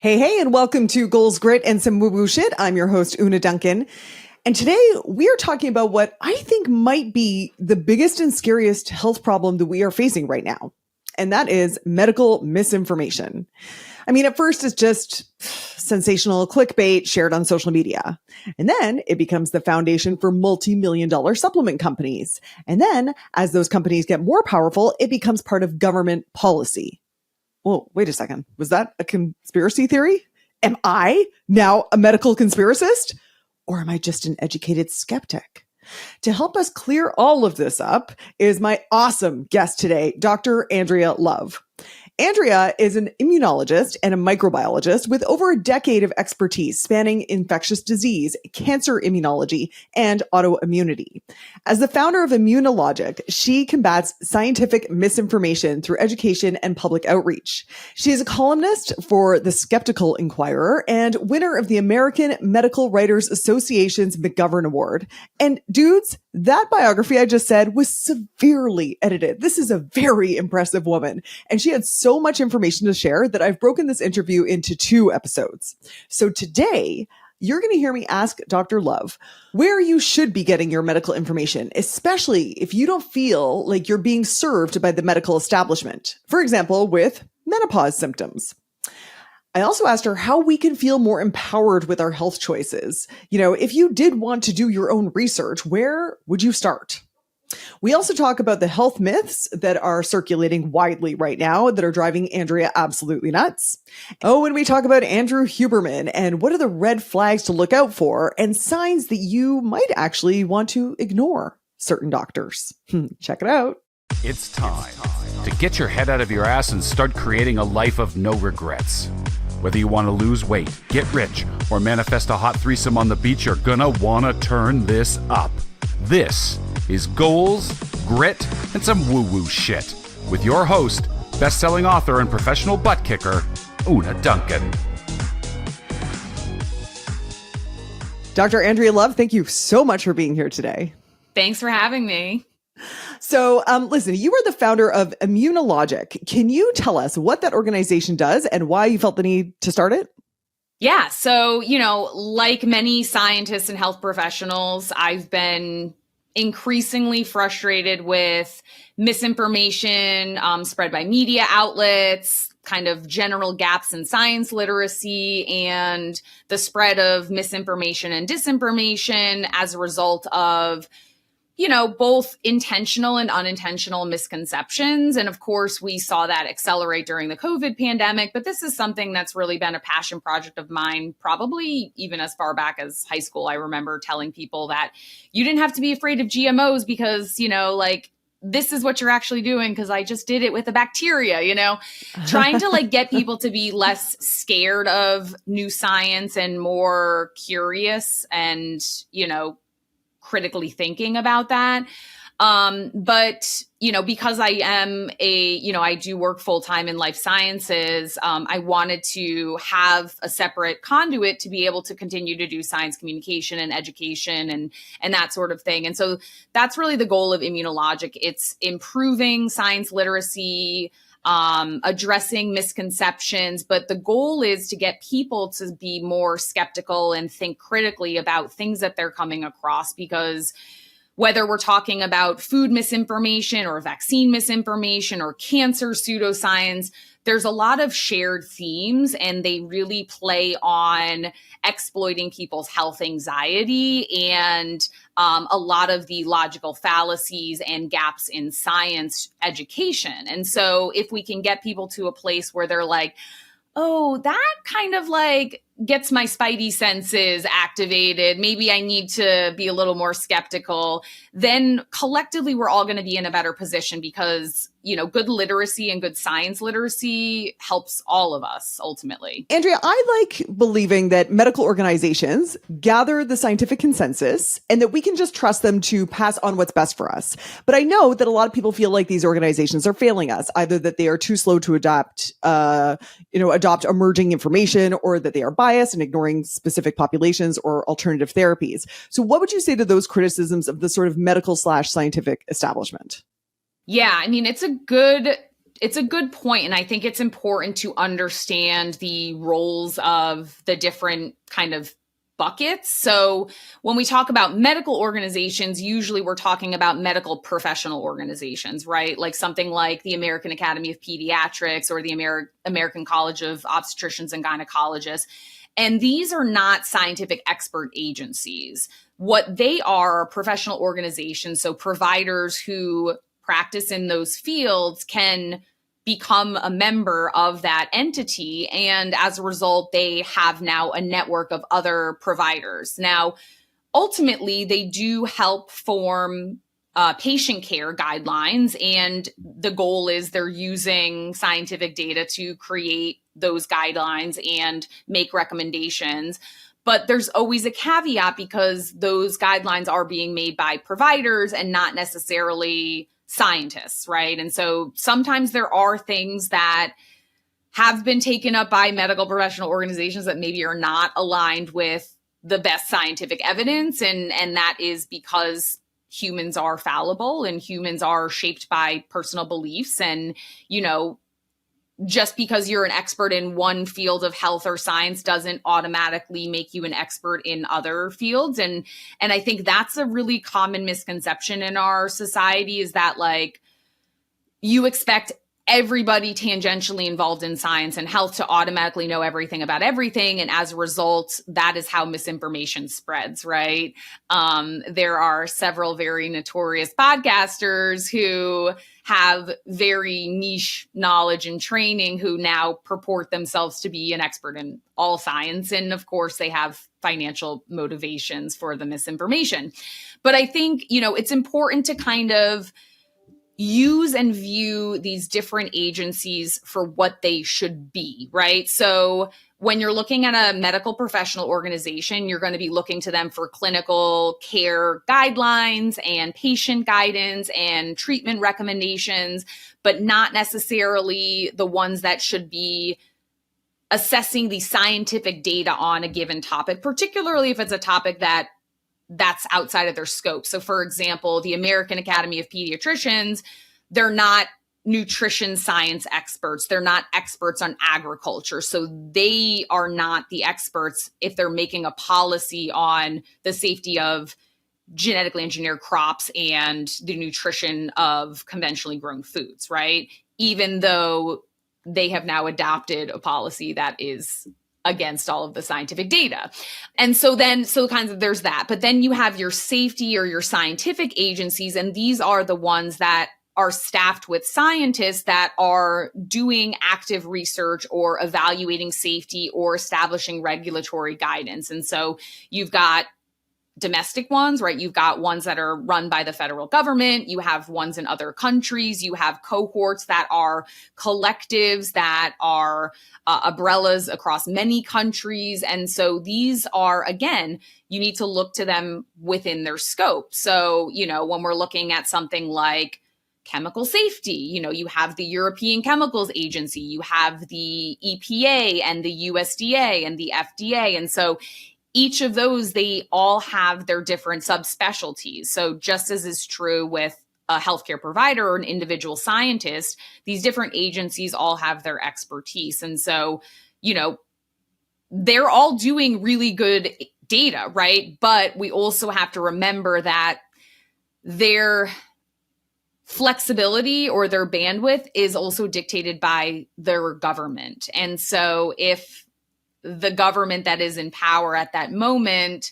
Hey, and welcome to Goals, Grit, and Some Woo Woo Shit. I'm your host, Una Duncan. And today we are talking about what I think might be the biggest and scariest health problem that we are facing right now. And that is medical misinformation. I mean, at first it's just sensational clickbait shared on social media. And then it becomes the foundation for multi-million-dollar supplement companies. And then as those companies get more powerful, it becomes part of government policy. Well, wait a second. Was that a conspiracy theory? Am I now a medical conspiracist? Or am I just an educated skeptic? To help us clear all of this up is my awesome guest today, Dr. Andrea Love. Andrea is an immunologist and a microbiologist with over a decade of expertise spanning infectious disease, cancer immunology, and autoimmunity. As the founder of Immunologic, she combats scientific misinformation through education and public outreach. She is a columnist for The Skeptical Inquirer and winner of the American Medical Writers Association's McGovern Award. And dudes, that biography I just said was severely edited. This is a very impressive woman, and she had so much information to share that I've broken this interview into 2 episodes. So today, you're going to hear me ask Dr. Love where you should be getting your medical information, especially if you don't feel like you're being served by the medical establishment. For example, with menopause symptoms. I also asked her how we can feel more empowered with our health choices. You know, if you did want to do your own research, where would you start? We also talk about the health myths that are circulating widely right now that are driving Andrea absolutely nuts. Oh, and we talk about Andrew Huberman and what are the red flags to look out for and signs that you might actually want to ignore certain doctors. Check it out. It's time to get your head out of your ass and start creating a life of no regrets. Whether you want to lose weight, get rich, or manifest a hot threesome on the beach, you're gonna wanna turn this up. This is Goals, Grit, and Some Woo-Woo Shit with your host, best-selling author and professional butt kicker, Una Duncan. Dr. Andrea Love, thank you so much for being here today. Thanks for having me. So, listen, you are the founder of Immunologic. Can you tell us what that organization does and why you felt the need to start it? Yeah. So, like many scientists and health professionals, I've been increasingly frustrated with misinformation spread by media outlets, kind of general gaps in science literacy, and the spread of misinformation and disinformation as a result of both intentional and unintentional misconceptions. And of course, we saw that accelerate during the COVID pandemic. But this is something that's really been a passion project of mine, probably even as far back as high school. I remember telling people that you didn't have to be afraid of GMOs because, this is what you're actually doing because I just did it with a bacteria, trying to get people to be less scared of new science and more curious and, critically thinking about that. But, because I am I do work full time in life sciences, I wanted to have a separate conduit to be able to continue to do science communication and education and that sort of thing. And so that's really the goal of Immunologic. It's improving science literacy, addressing misconceptions, but the goal is to get people to be more skeptical and think critically about things that they're coming across, because whether we're talking about food misinformation or vaccine misinformation or cancer pseudoscience, there's a lot of shared themes and they really play on exploiting people's health anxiety and a lot of the logical fallacies and gaps in science education. And so if we can get people to a place where they're like, oh, that kind of gets my spidey senses activated, maybe I need to be a little more skeptical, then collectively we're all going to be in a better position because, good literacy and good science literacy helps all of us ultimately. Andrea, I like believing that medical organizations gather the scientific consensus and that we can just trust them to pass on what's best for us. But I know that a lot of people feel like these organizations are failing us, either that they are too slow to adopt emerging information, or that they are biased and ignoring specific populations or alternative therapies. So what would you say to those criticisms of the sort of medical/scientific establishment? Yeah, I mean, it's a good It's a good point, and I think it's important to understand the roles of the different kind of buckets. So when we talk about medical organizations, usually we're talking about medical professional organizations, right? Like something like the American Academy of Pediatrics or the American College of Obstetricians and Gynecologists. And these are not scientific expert agencies. What they are professional organizations. So providers who practice in those fields can become a member of that entity. And as a result, they have now a network of other providers. Now, ultimately, they do help form patient care guidelines. And the goal is they're using scientific data to create those guidelines and make recommendations. But there's always a caveat because those guidelines are being made by providers and not necessarily scientists, right? And so sometimes there are things that have been taken up by medical professional organizations that maybe are not aligned with the best scientific evidence. And that is because humans are fallible and humans are shaped by personal beliefs. And, just because you're an expert in one field of health or science doesn't automatically make you an expert in other fields. And I think that's a really common misconception in our society, is that like you expect everybody tangentially involved in science and health to automatically know everything about everything. And as a result, that is how misinformation spreads, right? There are several very notorious podcasters who have very niche knowledge and training who now purport themselves to be an expert in all science. And of course, they have financial motivations for the misinformation. But I think, it's important to kind of use and view these different agencies for what they should be, right? So when you're looking at a medical professional organization, you're going to be looking to them for clinical care guidelines and patient guidance and treatment recommendations, but not necessarily the ones that should be assessing the scientific data on a given topic, particularly if it's a topic that's outside of their scope. So for example, the American Academy of Pediatricians, they're not nutrition science experts. They're not experts on agriculture. So they are not the experts if they're making a policy on the safety of genetically engineered crops and the nutrition of conventionally grown foods, right? Even though they have now adopted a policy that is against all of the scientific data. And so there's that. But then you have your safety or your scientific agencies, and these are the ones that are staffed with scientists that are doing active research or evaluating safety or establishing regulatory guidance. And so you've got domestic ones, right? You've got ones that are run by the federal government. You have ones in other countries. You have cohorts that are collectives that are umbrellas across many countries. And so these are, again, you need to look to them within their scope. So, when we're looking at something like chemical safety, you have the European Chemicals Agency, you have the EPA and the USDA and the FDA. And so each of those, they all have their different subspecialties. So just as is true with a healthcare provider or an individual scientist, these different agencies all have their expertise. And so, they're all doing really good data, right? But we also have to remember that their flexibility or their bandwidth is also dictated by their government. And so if the government that is in power at that moment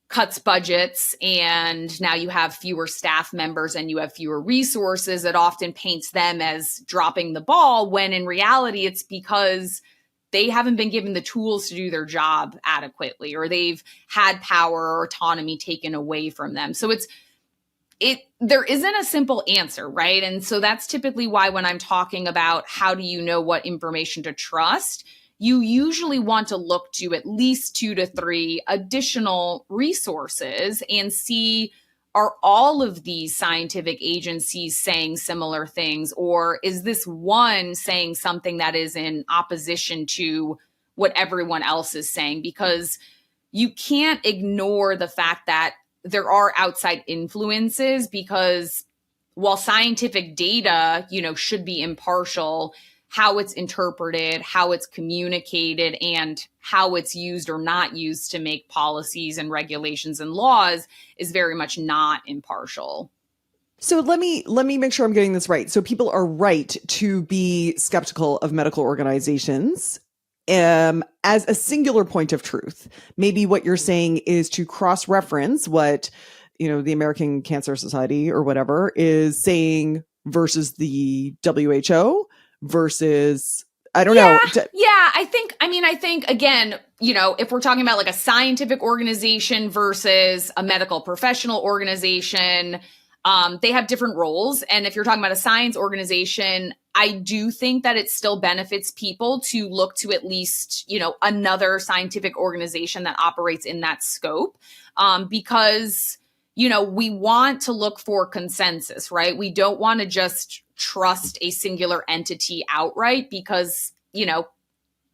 cuts budgets and now you have fewer staff members and you have fewer resources, it often paints them as dropping the ball, when in reality it's because they haven't been given the tools to do their job adequately, or they've had power or autonomy taken away from them. So there isn't a simple answer, right? And so that's typically why when I'm talking about how do you know what information to trust, you usually want to look to at least 2 to 3 additional resources and see, are all of these scientific agencies saying similar things? Or is this one saying something that is in opposition to what everyone else is saying? Because you can't ignore the fact that there are outside influences, because while scientific data, should be impartial, how it's interpreted, how it's communicated, and how it's used or not used to make policies and regulations and laws is very much not impartial. So let me make sure I'm getting this right. So people are right to be skeptical of medical organizations as a singular point of truth. Maybe what you're saying is to cross-reference what, the American Cancer Society or whatever is saying versus the WHO versus, I don't know. Yeah, I think again, if we're talking about like a scientific organization versus a medical professional organization, they have different roles. And if you're talking about a science organization, I do think that it still benefits people to look to at least, another scientific organization that operates in that scope, because, we want to look for consensus, right? We don't want to just trust a singular entity outright because,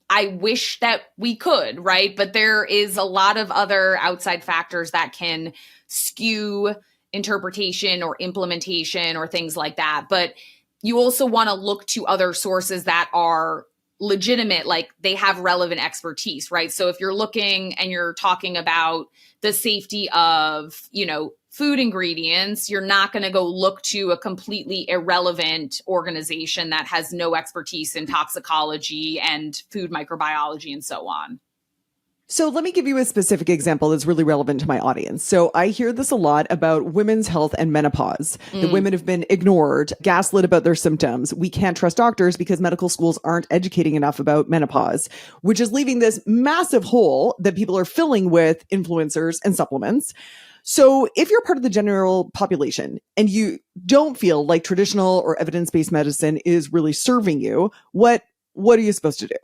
I wish that we could, right? But there is a lot of other outside factors that can skew interpretation or implementation or things like that. But you also want to look to other sources that are legitimate, like they have relevant expertise, right? So if you're looking and you're talking about the safety of, food ingredients, you're not going to go look to a completely irrelevant organization that has no expertise in toxicology and food microbiology and so on. So let me give you a specific example that's really relevant to my audience. So I hear this a lot about women's health and menopause. The women have been ignored, gaslit about their symptoms. We can't trust doctors because medical schools aren't educating enough about menopause, which is leaving this massive hole that people are filling with influencers and supplements. So if you're part of the general population and you don't feel like traditional or evidence-based medicine is really serving you, what are you supposed to do?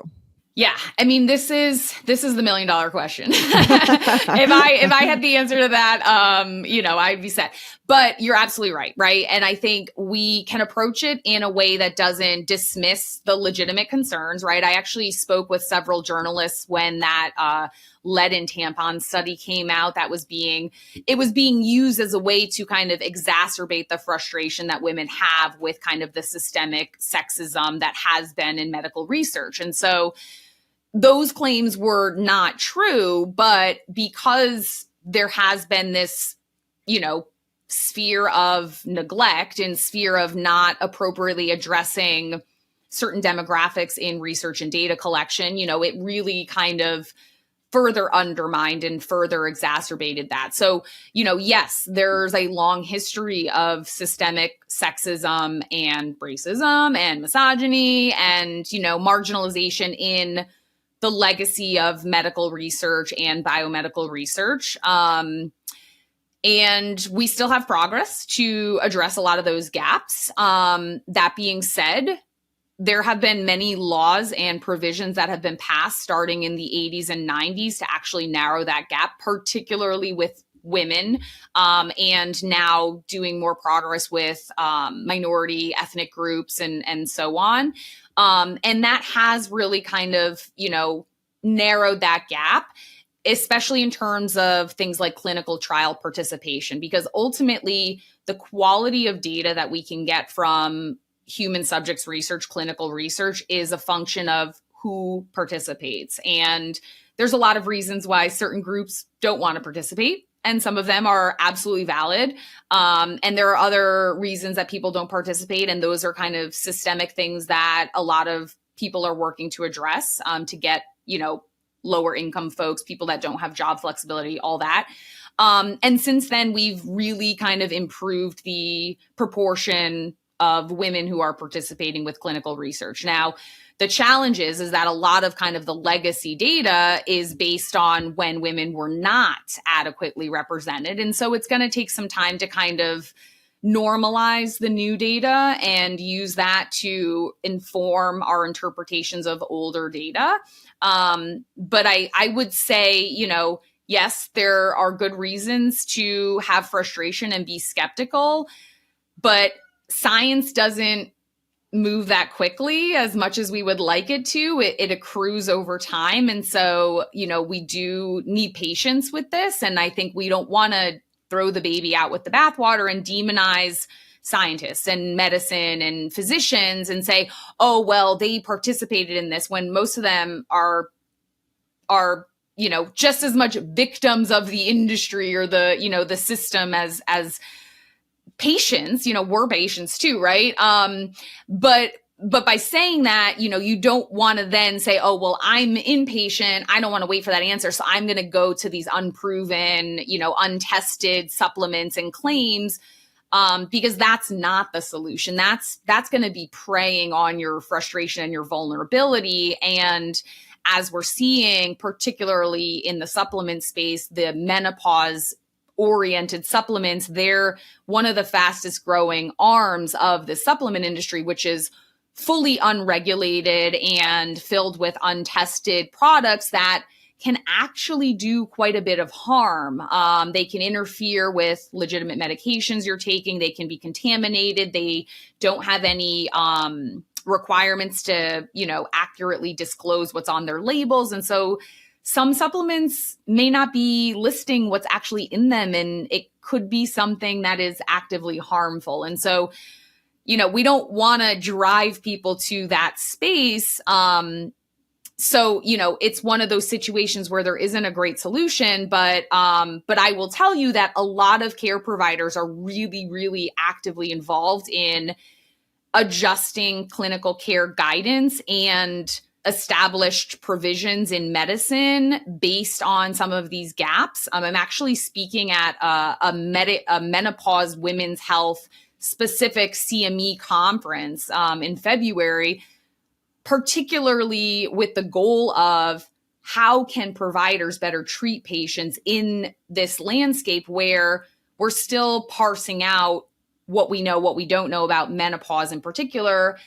Yeah, I mean, this is the $1 million question. If I had the answer to that, I'd be set. But you're absolutely right? And I think we can approach it in a way that doesn't dismiss the legitimate concerns, right? I actually spoke with several journalists when that lead in tampon study came out. It was being used as a way to kind of exacerbate the frustration that women have with kind of the systemic sexism that has been in medical research. And so those claims were not true, but because there has been this, sphere of neglect and sphere of not appropriately addressing certain demographics in research and data collection, it really kind of further undermined and further exacerbated that. So, yes, there's a long history of systemic sexism and racism and misogyny and, marginalization in the legacy of medical research and biomedical research. And we still have progress to address a lot of those gaps. That being said, there have been many laws and provisions that have been passed starting in the 80s and 90s to actually narrow that gap, particularly with women, and now doing more progress with minority ethnic groups and so on. And that has really kind of, narrowed that gap, especially in terms of things like clinical trial participation, because ultimately the quality of data that we can get from human subjects research, clinical research, is a function of who participates. And there's a lot of reasons why certain groups don't want to participate, and some of them are absolutely valid. And there are other reasons that people don't participate, and those are kind of systemic things that a lot of people are working to address, to get, lower income folks, people that don't have job flexibility, all that. And since then, we've really kind of improved the proportion of women who are participating with clinical research. Now, the challenge is that a lot of kind of the legacy data is based on when women were not adequately represented. And so it's going to take some time to kind of normalize the new data and use that to inform our interpretations of older data. But I would say, yes, there are good reasons to have frustration and be skeptical, but science doesn't move that quickly as much as we would like it to. It accrues over time. And so, we do need patience with this. And I think we don't want to throw the baby out with the bathwater and demonize scientists and medicine and physicians and say, oh, well, they participated in this, when most of them are just as much victims of the industry or the system as patients. We're patients too, right? But by saying that, you don't want to then say, oh, well, I'm inpatient, I don't want to wait for that answer, so I'm going to go to these unproven, untested supplements and claims, because that's not the solution. That's going to be preying on your frustration and your vulnerability. And as we're seeing, particularly in the supplement space, the menopause oriented supplements, they're one of the fastest growing arms of the supplement industry, which is fully unregulated and filled with untested products that can actually do quite a bit of harm. They can interfere with legitimate medications you're taking. They can be contaminated. They don't have any requirements to, accurately disclose what's on their labels. And so some supplements may not be listing what's actually in them, and it could be something that is actively harmful. And so, we don't want to drive people to that space. So, it's one of those situations where there isn't a great solution, but I will tell you that a lot of care providers are really, really actively involved in adjusting clinical care guidance and established provisions in medicine based on some of these gaps. I'm actually speaking at a menopause women's health specific CME conference in February, particularly with the goal of how can providers better treat patients in this landscape where we're still parsing out what we know, what we don't know about menopause in particular,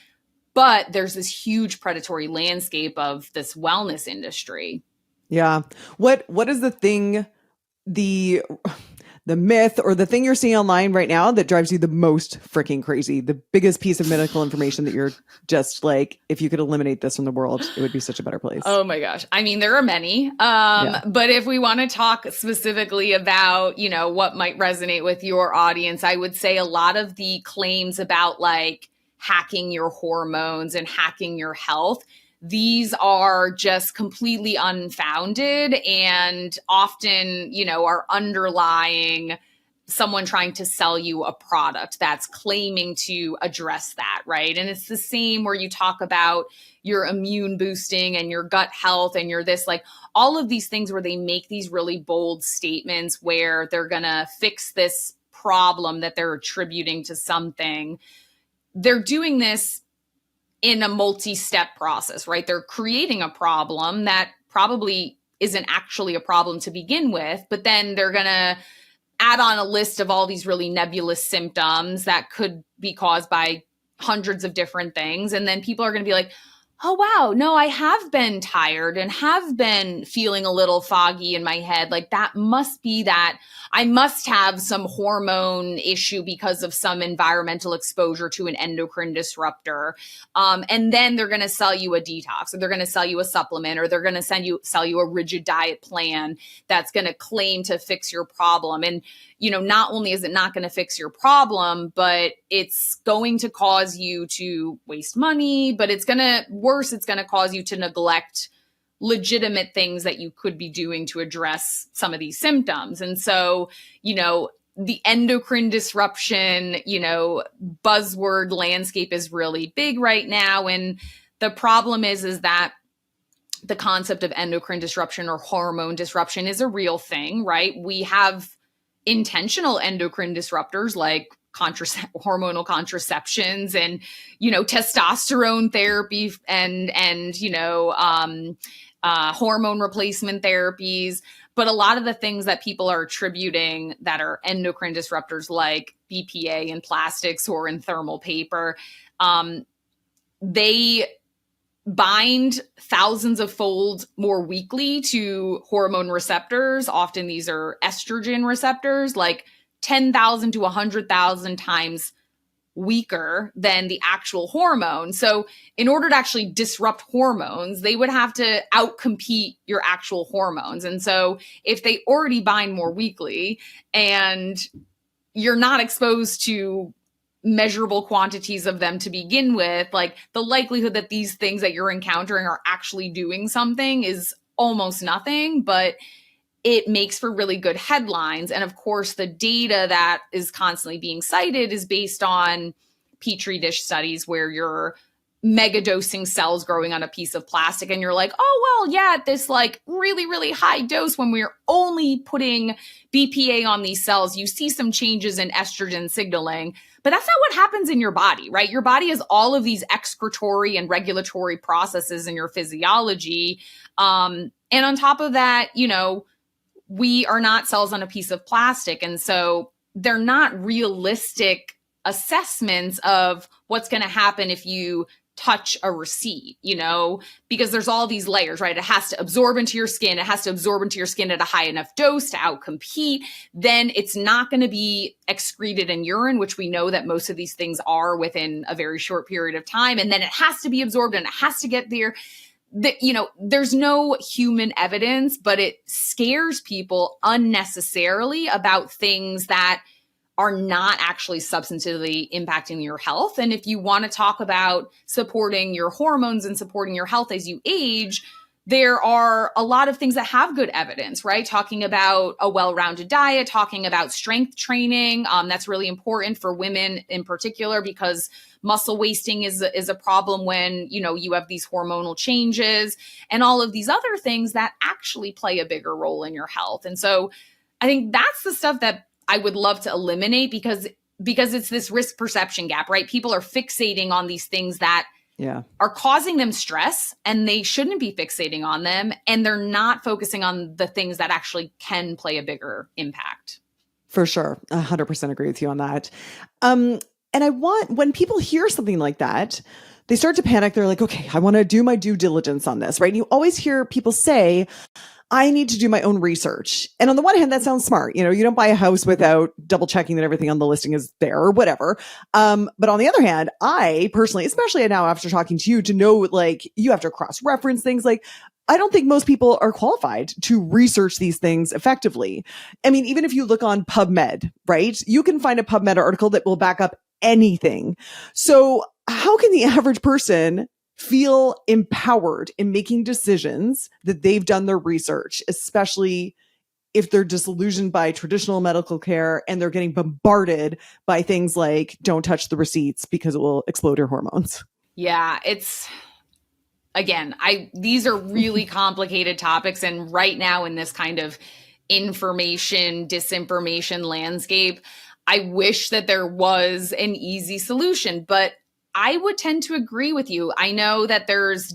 but there's this huge predatory landscape of this wellness industry. Yeah. What is the thing, the myth or the thing you're seeing online right now that drives you the most freaking crazy? The biggest piece of medical information that you're just like, if you could eliminate this from the world, it would be such a better place. Oh my gosh. I mean, there are many. But if we want to talk specifically about, what might resonate with your audience, I would say a lot of the claims about like hacking your hormones and hacking your health, these are just completely unfounded and often, are underlying someone trying to sell you a product that's claiming to address that, right? And it's the same where you talk about your immune boosting and your gut health and your this, like all of these things where they make these really bold statements where they're going to fix this problem that they're attributing to something. They're doing this in a multi-step process, right? They're creating a problem that probably isn't actually a problem to begin with, but then they're going to add on a list of all these really nebulous symptoms that could be caused by hundreds of different things. And then people are going to be like, oh, wow, no, I have been tired and have been feeling a little foggy in my head. Like that must be that I must have some hormone issue because of some environmental exposure to an endocrine disruptor. And then they're going to sell you a detox, or they're going to sell you a supplement, or they're going to sell you a rigid diet plan that's going to claim to fix your problem. And not only is it not going to fix your problem, but it's going to cause you to waste money, but it's going to cause you to neglect legitimate things that you could be doing to address some of these symptoms. And so, the endocrine disruption, buzzword landscape is really big right now. And the problem is that the concept of endocrine disruption or hormone disruption is a real thing, right? We have intentional endocrine disruptors like hormonal contraceptions and, testosterone therapy and hormone replacement therapies. But a lot of the things that people are attributing that are endocrine disruptors like BPA in plastics or in thermal paper, they bind thousands of fold more weakly to hormone receptors. Often these are estrogen receptors, like 10,000 to 100,000 times weaker than the actual hormone. So in order to actually disrupt hormones, they would have to outcompete your actual hormones. And so if they already bind more weakly and you're not exposed to measurable quantities of them to begin with, like the likelihood that these things that you're encountering are actually doing something is almost nothing, but it makes for really good headlines. And of course, the data that is constantly being cited is based on Petri dish studies where you're megadosing cells growing on a piece of plastic. And you're like, oh, well, yeah, at this like really, really high dose, when we're only putting BPA on these cells, you see some changes in estrogen signaling. But that's not what happens in your body, right? Your body has all of these excretory and regulatory processes in your physiology. And on top of that, you know, we are not cells on a piece of plastic. And so they're not realistic assessments of what's going to happen if you touch a receipt, you know, because there's all these layers, right? It has to absorb into your skin. It has to absorb into your skin at a high enough dose to outcompete. Then it's not going to be excreted in urine, which we know that most of these things are within a very short period of time. And then it has to be absorbed and it has to get there. You know, there's no human evidence, but it scares people unnecessarily about things that are not actually substantively impacting your health. And if you want to talk about supporting your hormones and supporting your health as you age, there are a lot of things that have good evidence, right? Talking about a well-rounded diet, talking about strength training. That's really important for women in particular because muscle wasting is a problem when, you know, you have these hormonal changes and all of these other things that actually play a bigger role in your health. And so I think that's the stuff that I would love to eliminate because it's this risk perception gap, right? People are fixating on these things that are causing them stress and they shouldn't be fixating on them. And they're not focusing on the things that actually can play a bigger impact. For sure. 100% agree with you on that. And I want, when people hear something like that, they start to panic. They're like, okay, I want to do my due diligence on this, right? And you always hear people say, I need to do my own research. And on the one hand, that sounds smart. You know, you don't buy a house without double checking that everything on the listing is there or whatever. But on the other hand, I personally, especially now after talking to you, to know like you have to cross-reference things. Like, I don't think most people are qualified to research these things effectively. I mean, even if you look on PubMed, right? You can find a PubMed article that will back up anything. So how can the average person feel empowered in making decisions that they've done their research, especially if they're disillusioned by traditional medical care and they're getting bombarded by things like don't touch the receipts because it will explode your hormones? Yeah, it's again, these are really complicated topics. And right now in this kind of information, disinformation landscape, I wish that there was an easy solution, but I would tend to agree with you. I know that there's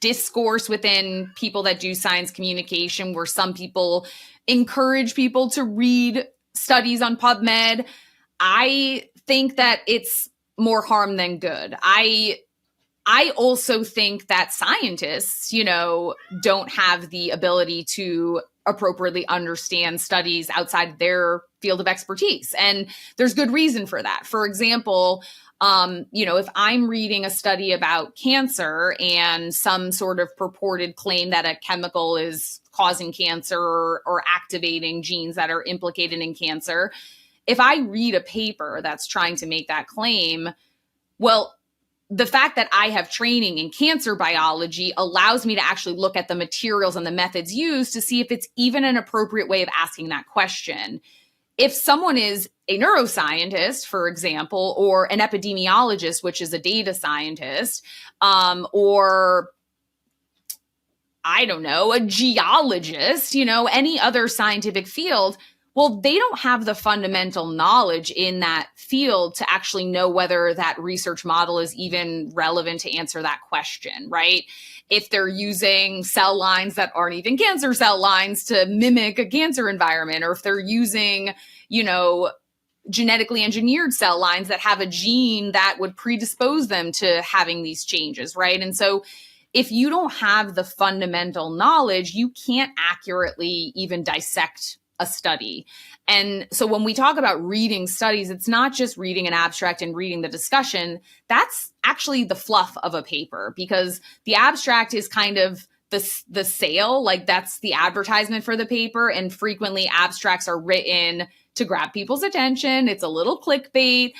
discourse within people that do science communication where some people encourage people to read studies on PubMed. I think that it's more harm than good. I also think that scientists, you know, don't have the ability to appropriately understand studies outside their field of expertise. And there's good reason for that. For example, you know, if I'm reading a study about cancer and some sort of purported claim that a chemical is causing cancer or activating genes that are implicated in cancer, if I read a paper that's trying to make that claim, well, the fact that I have training in cancer biology allows me to actually look at the materials and the methods used to see if it's even an appropriate way of asking that question. If someone is a neuroscientist, for example, or an epidemiologist, which is a data scientist, or I don't know, a geologist, you know, any other scientific field, well, they don't have the fundamental knowledge in that field to actually know whether that research model is even relevant to answer that question, right? If they're using cell lines that aren't even cancer cell lines to mimic a cancer environment, or if they're using, you know, genetically engineered cell lines that have a gene that would predispose them to having these changes, right? And so if you don't have the fundamental knowledge, you can't accurately even dissect a study. And so when we talk about reading studies, it's not just reading an abstract and reading the discussion. That's actually the fluff of a paper, because the abstract is kind of the sale, like that's the advertisement for the paper. And frequently abstracts are written to grab people's attention. It's a little clickbait.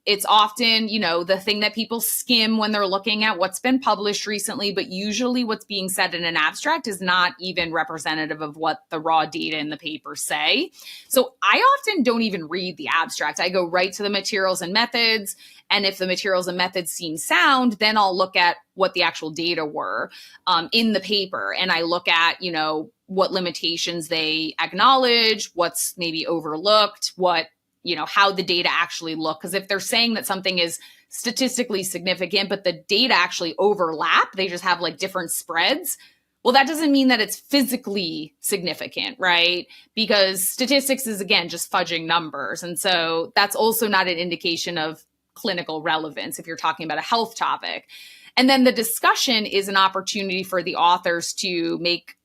It's often, the thing that people skim when they're looking at what's been published recently, but usually what's being said in an abstract is not even representative of what the raw data in the paper say. So I often don't even read the abstract. I go right to the materials and methods. And if the materials and methods seem sound, then I'll look at what the actual data were in the paper. And I look at, what limitations they acknowledge, what's maybe overlooked, how the data actually look. Because if they're saying that something is statistically significant, but the data actually overlap, they just have like different spreads. Well, that doesn't mean that it's physically significant, right? Because statistics is, again, just fudging numbers. And so that's also not an indication of clinical relevance if you're talking about a health topic. And then the discussion is an opportunity for the authors to make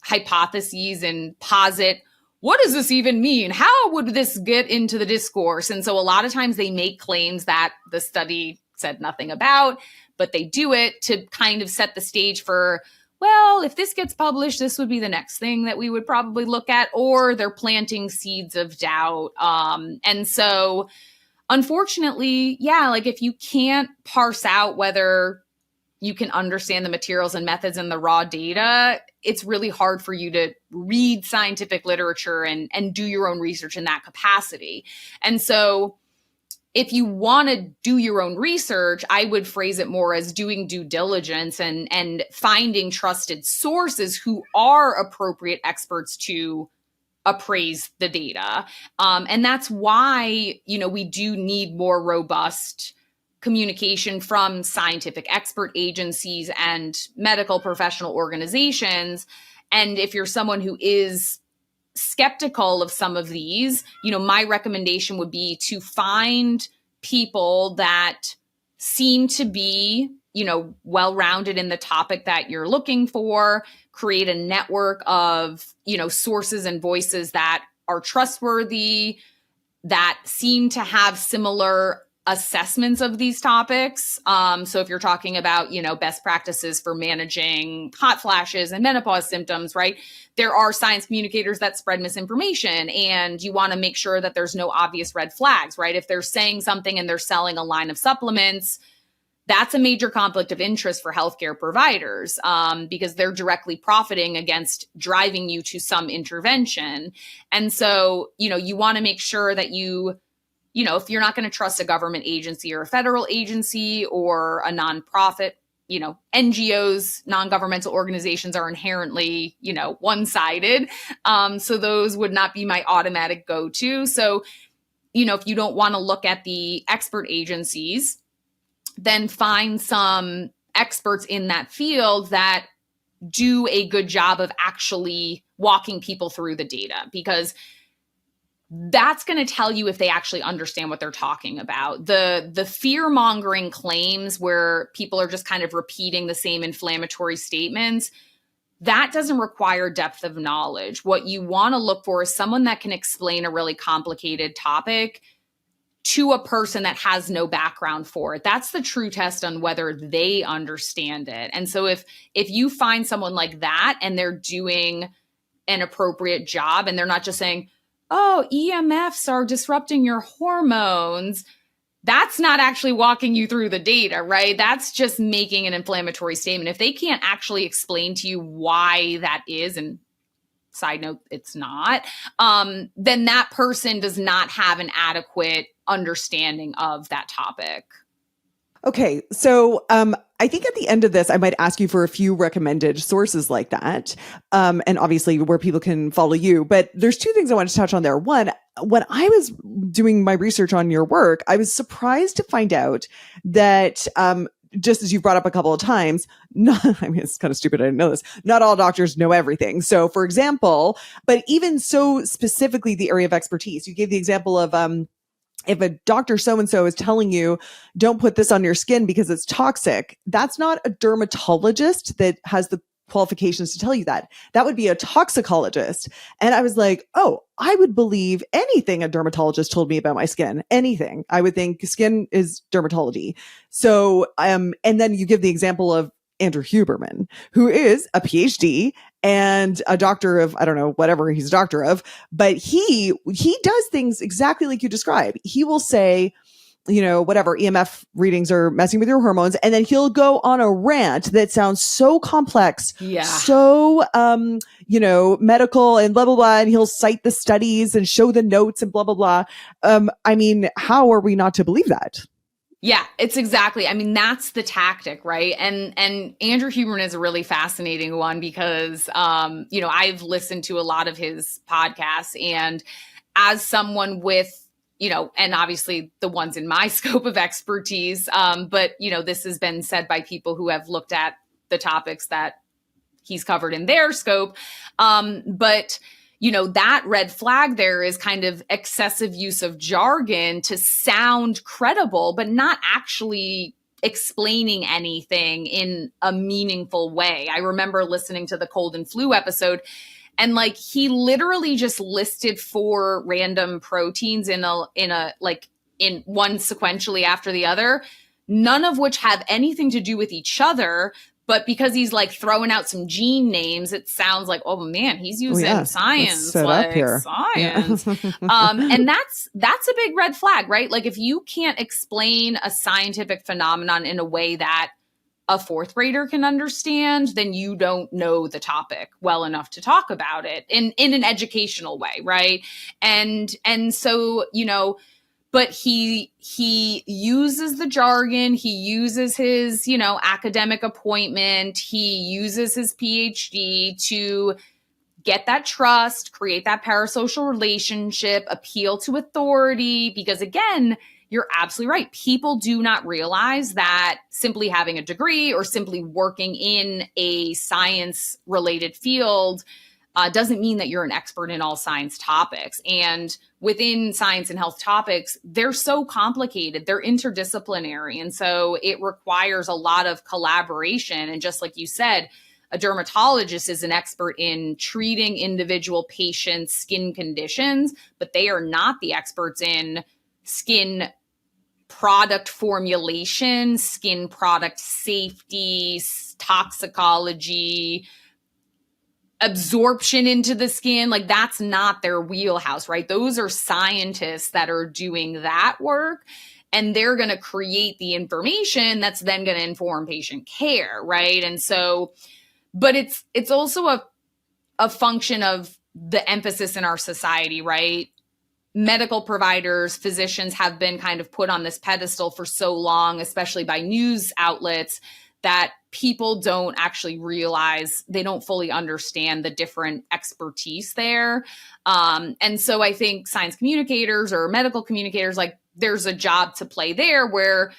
hypotheses and posit, what does this even mean? How would this get into the discourse? And so a lot of times they make claims that the study said nothing about, but they do it to kind of set the stage for, well, if this gets published, this would be the next thing that we would probably look at, or they're planting seeds of doubt. And so unfortunately, like if you can't parse out whether you can understand the materials and methods and the raw data, it's really hard for you to read scientific literature and do your own research in that capacity. And so if you want to do your own research, I would phrase it more as doing due diligence and finding trusted sources who are appropriate experts to appraise the data. And that's why, we do need more robust communication from scientific expert agencies and medical professional organizations. And if you're someone who is skeptical of some of these, my recommendation would be to find people that seem to be, well-rounded in the topic that you're looking for, create a network of, sources and voices that are trustworthy, that seem to have similar assessments of these topics. So if you're talking about, best practices for managing hot flashes and menopause symptoms, right? There are science communicators that spread misinformation, and you want to make sure that there's no obvious red flags, right? If they're saying something and they're selling a line of supplements, that's a major conflict of interest for healthcare providers because they're directly profiting against driving you to some intervention. And so, you want to make sure that if you're not going to trust a government agency or a federal agency or a nonprofit, NGOs, non-governmental organizations are inherently, one-sided. So those would not be my automatic go-to. So, if you don't want to look at the expert agencies, then find some experts in that field that do a good job of actually walking people through the data, because that's going to tell you if they actually understand what they're talking about. The fear-mongering claims where people are just kind of repeating the same inflammatory statements, that doesn't require depth of knowledge. What you want to look for is someone that can explain a really complicated topic to a person that has no background for it. That's the true test on whether they understand it. And so if you find someone like that and they're doing an appropriate job and they're not just saying, oh, EMFs are disrupting your hormones, that's not actually walking you through the data, right? That's just making an inflammatory statement. If they can't actually explain to you why that is, and side note, it's not, then that person does not have an adequate understanding of that topic. Okay, so I think at the end of this, I might ask you for a few recommended sources like that, and obviously where people can follow you. But there's two things I want to touch on there. One, when I was doing my research on your work, I was surprised to find out that just as you brought up a couple of times, it's kind of stupid, I didn't know this, not all doctors know everything. So for example, but even so specifically the area of expertise, you gave the example of if a doctor so-and-so is telling you, don't put this on your skin because it's toxic, that's not a dermatologist that has the qualifications to tell you that. That would be a toxicologist. And I was like, oh, I would believe anything a dermatologist told me about my skin. Anything. I would think skin is dermatology. So, and then you give the example of Andrew Huberman, who is a PhD and a doctor of, I don't know, whatever he's a doctor of, but he does things exactly like you describe. He will say, whatever EMF readings are messing with your hormones. And then he'll go on a rant that sounds so complex, so, medical and blah, blah, blah. And he'll cite the studies and show the notes and blah, blah, blah. I mean, how are we not to believe that? Yeah, it's exactly. I mean, that's the tactic, right? And Andrew Huberman is a really fascinating one because, I've listened to a lot of his podcasts, and as someone with, and obviously the ones in my scope of expertise, but this has been said by people who have looked at the topics that he's covered in their scope, but that red flag there is kind of excessive use of jargon to sound credible, but not actually explaining anything in a meaningful way. I remember listening to the cold and flu episode, and he literally just listed 4 random proteins in one sequentially after the other, none of which have anything to do with each other. But because he's throwing out some gene names, it sounds like, oh man, he's using science, science. Yeah. And that's a big red flag, right? If you can't explain a scientific phenomenon in a way that a 4th grader can understand, then you don't know the topic well enough to talk about it in an educational way, right? And so, but he uses the jargon, he uses his, academic appointment, he uses his PhD to get that trust, create that parasocial relationship, appeal to authority, because again, you're absolutely right. People do not realize that simply having a degree or simply working in a science-related field doesn't mean that you're an expert in all science topics. And within science and health topics, they're so complicated, they're interdisciplinary. And so it requires a lot of collaboration. And just like you said, a dermatologist is an expert in treating individual patients' skin conditions, but they are not the experts in skin product formulation, skin product safety, toxicology, absorption into the skin. That's not their wheelhouse, right? Those are scientists that are doing that work, and they're going to create the information that's then going to inform patient care, right? And so, but it's also a function of the emphasis in our society, right? Medical providers, physicians have been kind of put on this pedestal for so long, especially by news outlets, that people don't actually realize, they don't fully understand the different expertise there. And so I think science communicators or medical communicators, there's a job to play there where,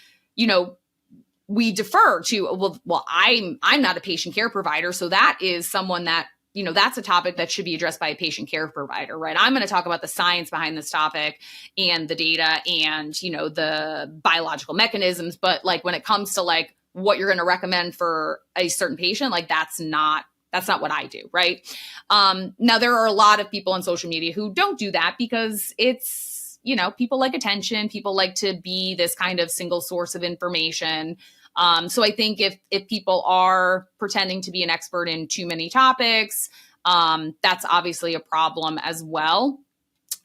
we defer to, well, I'm not a patient care provider. So that is someone that, that's a topic that should be addressed by a patient care provider, right? I'm going to talk about the science behind this topic and the data and, the biological mechanisms. But when it comes to what you're going to recommend for a certain patient, that's not what I do, right? Now, there are a lot of people on social media who don't do that because it's, people like attention, people like to be this kind of single source of information. So I think if people are pretending to be an expert in too many topics, that's obviously a problem as well.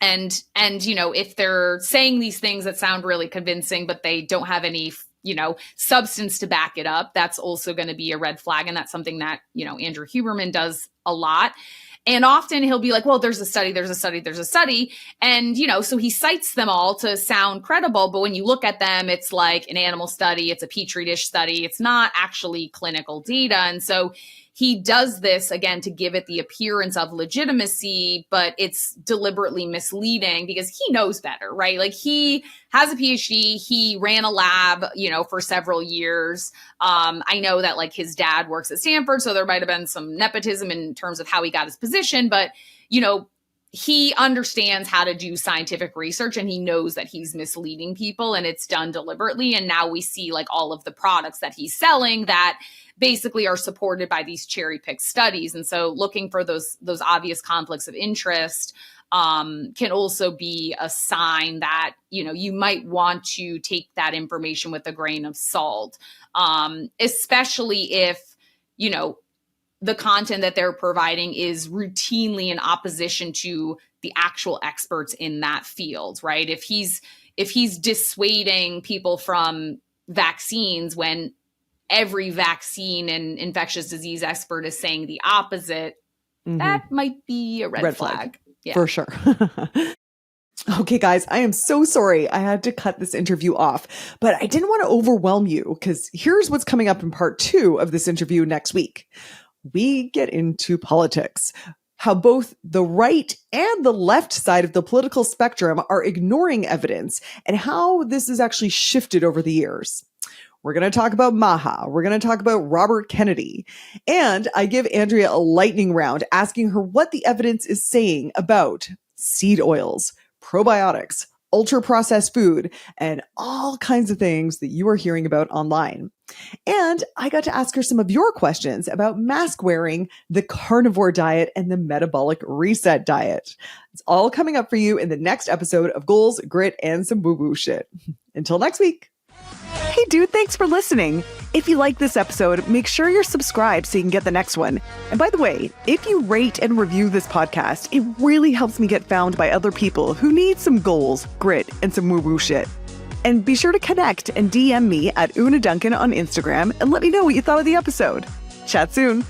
And if they're saying these things that sound really convincing, but they don't have any substance to back it up, that's also going to be a red flag. And that's something that, Andrew Huberman does a lot. And often he'll be like, well, there's a study. And, so he cites them all to sound credible. But when you look at them, it's like an animal study. It's a Petri dish study. It's not actually clinical data. And so he does this, again, to give it the appearance of legitimacy, but it's deliberately misleading because he knows better, right? He has a PhD. He ran a lab, for several years. I know that his dad works at Stanford, so there might have been some nepotism in terms of how he got his position, but, he understands how to do scientific research, and he knows that he's misleading people, and it's done deliberately. And now we see all of the products that he's selling that basically are supported by these cherry picked studies. And so looking for those obvious conflicts of interest, can also be a sign that, you might want to take that information with a grain of salt, especially if, the content that they're providing is routinely in opposition to the actual experts in that field, right? If he's dissuading people from vaccines when every vaccine and infectious disease expert is saying the opposite, that might be a red flag. Yeah. For sure. Okay, guys, I am so sorry I had to cut this interview off, but I didn't want to overwhelm you because here's what's coming up in part 2 of this interview next week. We get into politics, how both the right and the left side of the political spectrum are ignoring evidence, and how this has actually shifted over the years. We're going to talk about Maha. We're going to talk about Robert Kennedy. And I give Andrea a lightning round asking her what the evidence is saying about seed oils, probiotics, ultra-processed food, and all kinds of things that you are hearing about online. And I got to ask her some of your questions about mask wearing, the carnivore diet, and the metabolic reset diet. It's all coming up for you in the next episode of Goals, Grit, and Some Woo-Woo Shit. Until next week. Hey dude, thanks for listening. If you like this episode, make sure you're subscribed so you can get the next one. And by the way, if you rate and review this podcast, it really helps me get found by other people who need some goals, grit, and some woo-woo shit. And be sure to connect and DM me at Una Duncan on Instagram and let me know what you thought of the episode. Chat soon.